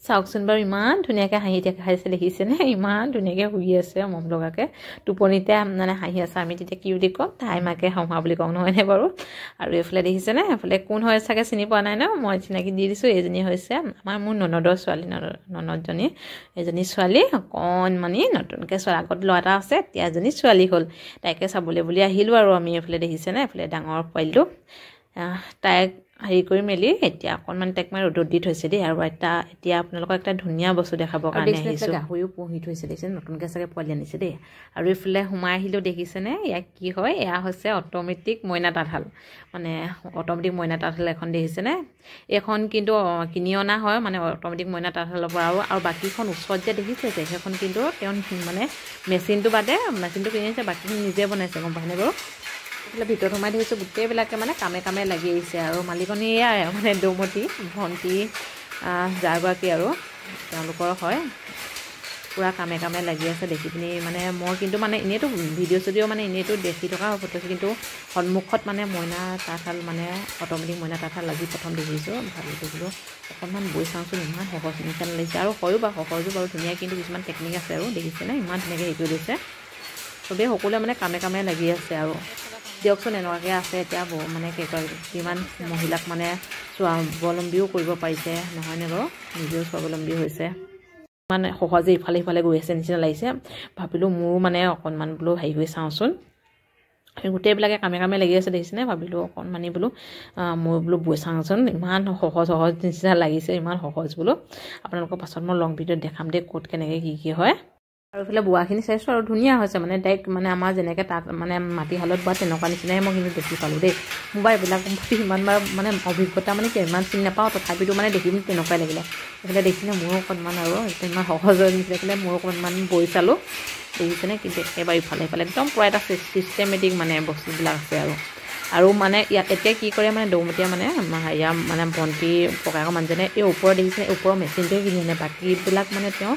চাওকচোন বাৰু ইমান ধুনীয়াকৈ হাঁহি দেখাইছে দেখিছেনে ইমান ধুনীয়াকৈ শুই আছে মম লগাকৈ টোপনিতে মানে হাঁহি আছে আমি তেতিয়া কি বুলি কওঁ তাই মাকে হাঁহা বুলি কওঁ নহয়নে বাৰু আৰু এইফালে দেখিছেনে এইফালে কোন হয় চাগে চিনি পোৱা নাই ন মই চিনাকি দি দিছোঁ এইজনী হৈছে মোৰ ননদৰ ছোৱালী ননদজনী এজনী ছোৱালী অকণমানি নতুনকৈ আগত ল'ৰা এটা আছে এতিয়া এজনী ছোৱালী হ'ল তাইকে চাবলৈ বুলি আহিলোঁ আৰু আমি এইফালে দেখিছেনে এইফালে ডাঙৰ পোৱালিটো তাইক হেৰি কৰি মেলি এতিয়া অকণমান তাইক মই ৰ'দত দি থৈছে দেই আৰু এতিয়া আপোনালোকক এটা ধুনীয়া বস্তু দেখাবৰ কাৰণে আহিছোঁ গাহৰিও পুহি থৈছে দেখিছে নতুনকৈ চাগে পোৱালি আনিছে দেই আৰু এইফালে সোমাই আহিলেও দেখিছেনে ইয়াক কি হয় এয়া হৈছে অট'মেটিক মইনা তাঁতশাল মানে অট'মেটিক মইনা তাঁতশাল এখন দেখিছেনে এইখন কিন্তু কিনি অনা হয় মানে অট'মেটিক মইনা তাঁতশালৰ পৰা আৰু বাকীখন ওচৰত যে দেখিছে যে সেইখন কিন্তু তেওঁ মানে মেচিনটো বাদে মেচিনটো কিনি আনিছে বাকীখিনি নিজে বনাইছে গম পায়নে বাৰু এইফালে ভিতৰত সোমাই দেখিছোঁ গোটেইবিলাকে মানে কামে কামে লাগি আহিছে আৰু মালিকনী এয়াই মানে দৌমতী ভণ্টি যাৰগৰাকী আৰু তেওঁলোকৰ হয় পূৰা কামে কামে লাগি আছে দেখি পিনি মানে মই কিন্তু মানে এনেইতো ভিডিঅ' চিডিঅ' মানে এনেইতো দেখি থকা ফটো কিন্তু সন্মুখত মানে মইনা তাঁতশাল মানে অট'মেটিক মইনা তাঁতশাল লাগি প্ৰথম দেখিছোঁ ভাবি দেখিলোঁ অকণমান বৈ চাওঁচোন ইমান সহজ নিচিনা লাগিছে আৰু হয়ো বাৰু সহজো বাৰু ধুনীয়া কিন্তু কিছুমান টেকনিক আছে আৰু দেখিছেনে ইমান ধুনীয়াকৈ হেৰি কৰি দিছে চবেই সকলোৱে মানে কামে কামে লাগি আছে আৰু দিয়কচোন এনেকুৱাকৈ আছে এতিয়া মানে কিমান মহিলাক মানে স্বাৱলম্বীও কৰিব পাৰিছে নহয়নে বাৰু নিজেও স্বাৱলম্বী হৈছে মানে সহজে ইফালে সিফালে গৈ আছে নিচিনা লাগিছে ভাবিলোঁ মোৰো মানে অকণমান বোলো হেৰি হৈ চাওঁচোন গোটেইবিলাকে কামে কামে লাগি আছে দেখিছেনে ভাবিলোঁ অকণমানি বোলো মই বোলো বৈ চাওঁচোন ইমান সহজ নিচিনা লাগিছে ইমান সহজ বোলো আপোনালোকৰ পাছত মই লং ভিডিঅ'ত দেখাম দেই ক'ত কেনেকৈ কি হয় আৰু এইফালে বোৱাখিনি চাইছোঁ আৰু ধুনীয়া হৈছে মানে ডাইৰেক্ট মানে আমাৰ যেনেকৈ তাত মানে মাটিশালত বোৱা তেনেকুৱা নিচিনাই মই কিন্তু দেখি পালোঁ দেই মোৰ বাৰু এইবিলাক ইমানবাৰ মানে অভিজ্ঞতা মানে কি ইমান চিনি নাপাওঁ তথাপিতো মানে দেখি পিনি তেনেকুৱাই লাগিলে এইফালে দেখিলে মোৰো অকণমান আৰু ইমান সহজ নিচিনা দেখিলে মোৰো অকণমান বৈ চালোঁ দেখিছেনে কিন্তু একেবাৰে ইফালে সিফালে একদম পূৰা এটা ছিষ্টেমেটিক মানে বস্তুবিলাক আছে আৰু মানে ইয়াত এতিয়া কি কৰে মানে দৌমতীয়া মানে হেৰিয়া মানে ভণ্টি ককায়েকৰ মানুহজনে এই ওপৰত দেখিছে ওপৰৰ মেচিনটোৱে কিনি আনে বাকীবিলাক মানে তেওঁ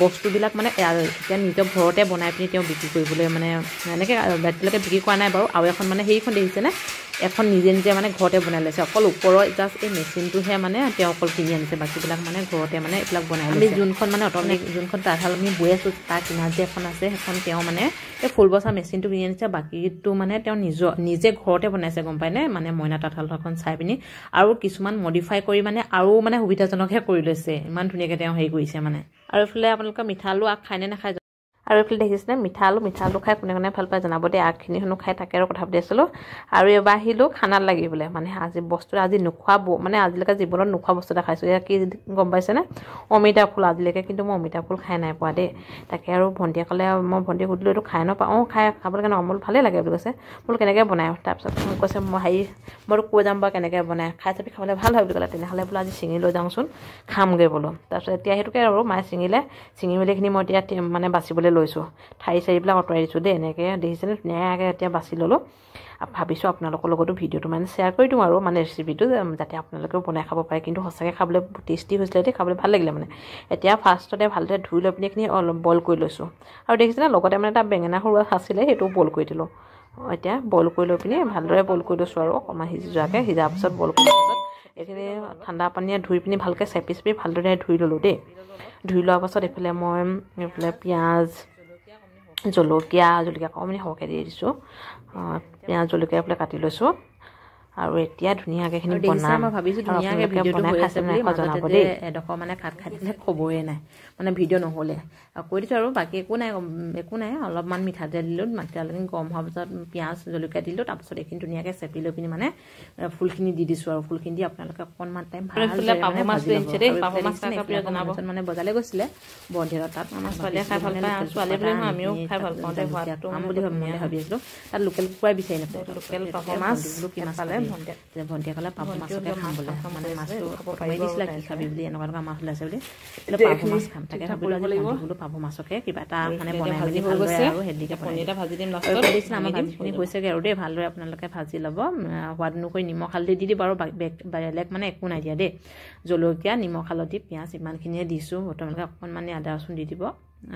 বস্তুবিলাক মানে এতিয়া নিজৰ ঘৰতে বনাই পিনি তেওঁ বিক্ৰী কৰিবলৈ মানে এনেকৈ এতিয়ালৈকে বিক্ৰী কৰা নাই বাৰু আৰু এখন মানে সেইখন দেখিছেনে এখন নিজে নিজে মানে ঘৰতে বনাই লৈছে অকল ওপৰৰ জাষ্ট এই মেচিনটোহে মানে তেওঁ অকল কিনি আনিছে বাকীবিলাক মানে ঘৰতে মানে এইবিলাক বনাই আমি যোনখন মানে অট'মেটিক যোনখন তাঁতশাল আমি বৈ আছোঁ তাৰ কিনাৰত যে এখন আছে সেইখন তেওঁ মানে এই ফুল বচা মেচিনটো কিনি আনিছে বাকীটো মানে তেওঁ নিজে ঘৰতে বনাইছে গম পায়নে মানে মইনা তাঁতশালখন চাই পিনি আৰু কিছুমান মডিফাই কৰি মানে আৰু মানে সুবিধাজনকহে কৰি লৈছে ইমান ধুনীয়াকৈ তেওঁ হেৰি কৰিছে মানে আৰু এইফালে আপোনালোকে মিঠা আলু আগ খায়নে নাখায় আৰু এইফালে দেখিছেনে মিঠা আলু খাই কোনে কোনে ভাল পায় জনাব দেই আগখিনি শুনো খাই তাকে আৰু কথা পাতি আছিলোঁ আৰু এবাৰ আহিলোঁ খানাত লাগিবলৈ মানে আজি নোখোৱা মানে আজিলৈকে জীৱনত নোখোৱা বস্তু এটা খাইছোঁ এয়া কি গম পাইছেনে অমিতা ফুল আজিলৈকে কিন্তু মই অমিতা ফুল খাই নাই পোৱা দেই তাকে আৰু ভণ্টিয়ে ক'লে মই ভণ্টিয়ে সুধিলোঁ এইটো খাই নাপাওঁ খাবলৈ কাৰণে অমল ভালেই লাগে বুলি কৈছে বোলো কেনেকৈ বনায় তাৰপিছত মোক কৈছে মইতো কৈ যাম বাৰু কেনেকৈ বনায় খাই চাপি খাবলৈ ভাল হয় বুলি ক'লে তেনেহ'লে বোলো আজি ছিঙি লৈ যাওঁচোন খামগৈ বোলো তাৰপিছত এতিয়া সেইটোকে আৰু মায়ে ছিঙি মেলিখিনি মই এতিয়া মানে বাচিবলৈ লৈছোঁ ঠাৰি চাৰিবিলাক আঁতৰাই দিছোঁ দেই এনেকৈ দেখিছেনে ধুনীয়াকৈ এতিয়া বাছি ল'লোঁ ভাবিছোঁ আপোনালোকৰ লগতো ভিডিঅ'টো মানে শ্বেয়াৰ কৰি দিওঁ আৰু মানে ৰেচিপিটো যাতে আপোনালোকেও বনাই খাব পাৰে কিন্তু সঁচাকৈ খাবলৈ টেষ্টি হৈছিলে দেই খাবলৈ ভাল লাগিলে মানে এতিয়া ফাৰ্ষ্টতে ভালদৰে ধুই লৈ পিনি এইখিনি অলপ বইল কৰি লৈছোঁ আৰু দেখিছেনে লগতে মানে এটা বেঙেনা সৰু আছিলে সেইটোও বইল কৰি দিলোঁ এতিয়া বইল কৰি লৈ পিনি ভালদৰে বইল কৰি লৈছোঁ আৰু অকণমান সিজি যোৱাকৈ সিজাৰ পাছত বইল কৰাৰ পাছত এইখিনি ঠাণ্ডা পানীয়ে ধুই পিনি ভালকৈ চেপি ভালদৰে ধুই ল'লোঁ দেই ধুই লোৱাৰ পাছত এইফালে মই পিঁয়াজ জলকীয়া অকণমান সৰহকৈ দি দিছোঁ পিঁয়াজ জলকীয়া এইফালে কাটি লৈছোঁ আৰু এতিয়া ধুনীয়াকৈ এইখিনি বনাম মই ভাবিছোঁ ধুনীয়াকৈ ভিডিঅ'টো হৈ আছে বুলি জনাব দেই এডোখৰ মানে কাট খাই দিলে খবৰে নাই মানে ভিডিঅ' নহ'লে কৈ দিছোঁ আৰু বাকী একো নাই অলপমান মিঠাতেল দিলোঁ মিঠাতেলখিনি গৰম হোৱাৰ পিছত পিঁয়াজ জলকীয়া দিলোঁ তাৰপিছত এইখিনি ধুনীয়াকৈ চেপি লৈ পিনি মানে ফুলখিনি দি দিছোঁ আৰু ফুলখিনি দি আপোনালোকে অকণমান টাইম মানে বজাৰলৈ গৈছিলে বৰদেউতাৰ তাত আমাৰ ছোৱালীয়ে খাই ভাল পায় আৰু ছোৱালী বুলি নহয় আমিও খাই ভাল পাওঁ দেই সোৱাদটো বুলি ভাবি আছিলোঁ তাত লোকেল কুকুৰাই বিচাৰি নাপায় লোকেল পাভ মাছ কিমান পালে ভণ্টিয়ে ক'লে পাভ মাছকে খাম বোলে মানে মাছটো প্ৰথমে দিছিলে কি খাবি বুলি এনেকুৱা মাছ ওলাইছে বুলি পাভ মাছ খাম তাকে ভাবিলোঁ বোলো পাভ মাছকে কিবা এটা মানে বনাই মেলি হৈ গৈছে আৰু হেল্ডিকে পনীৰ এটা ভাজি দিম লাষ্টত আমাৰ ভাজিখিনি হৈছেগৈ আৰু দেই ভালদৰে আপোনালোকে ভাজি ল'ব সোৱাদ অনুসৰি নিমখ হালধি দি দিব আৰু বেলেগ মানে একো নাই দিয়া দেই জলকীয়া নিমখ হালধি পিঁয়াজ ইমানখিনিয়ে দিছোঁ আপোনালোকে অকণমান আদা ৰচুন দি দিব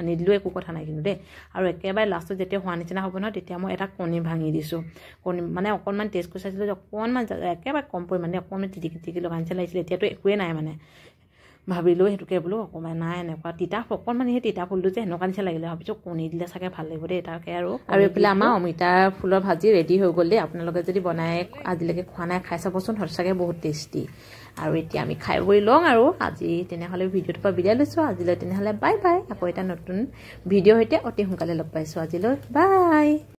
নিদিলেও একো কথা নাই কিন্তু দেই আৰু একেবাৰে লাষ্টত যেতিয়া হোৱা নিচিনা হ'ব নহয় তেতিয়া মই এটা কণী ভাঙি দিছোঁ কণী মানে অকণমান টেষ্ট কৰি চাইছিলোঁ যে অকণমান একেবাৰে কম পৰিমাণে অকণমান টিটিকি লগাই নিচিনা লাগিছিলে এতিয়াতো একোৱেই নাই মানে ভাবিলোঁ সেইটোকে বোলো অকণমান নাই এনেকুৱা তিতা অকণমান সেই তিতা ফুলটো যে এনেকুৱা নিচিনা লাগিলে ভাবিছোঁ কণী দিলে চাগে ভাল লাগিব দেই তাকে আৰু এইফালে আমাৰ অমিতা ফুলৰ ভাজি ৰেডি হৈ গ'ল দেই আপোনালোকে যদি বনাই আজিলৈকে খোৱা নাই খাই চাবচোন সঁচাকৈ বহুত টেষ্টি আৰু এতিয়া আমি খাই বৈ লওঁ আৰু আজি তেনেহ'লে ভিডিঅ'টোৰ পৰা বিদায় লৈছোঁ আজিলৈ তেনেহ'লে বাই বাই আকৌ এটা নতুন ভিডিঅ'ৰ সৈতে অতি সোনকালে লগ পাইছোঁ আজিলৈ বাই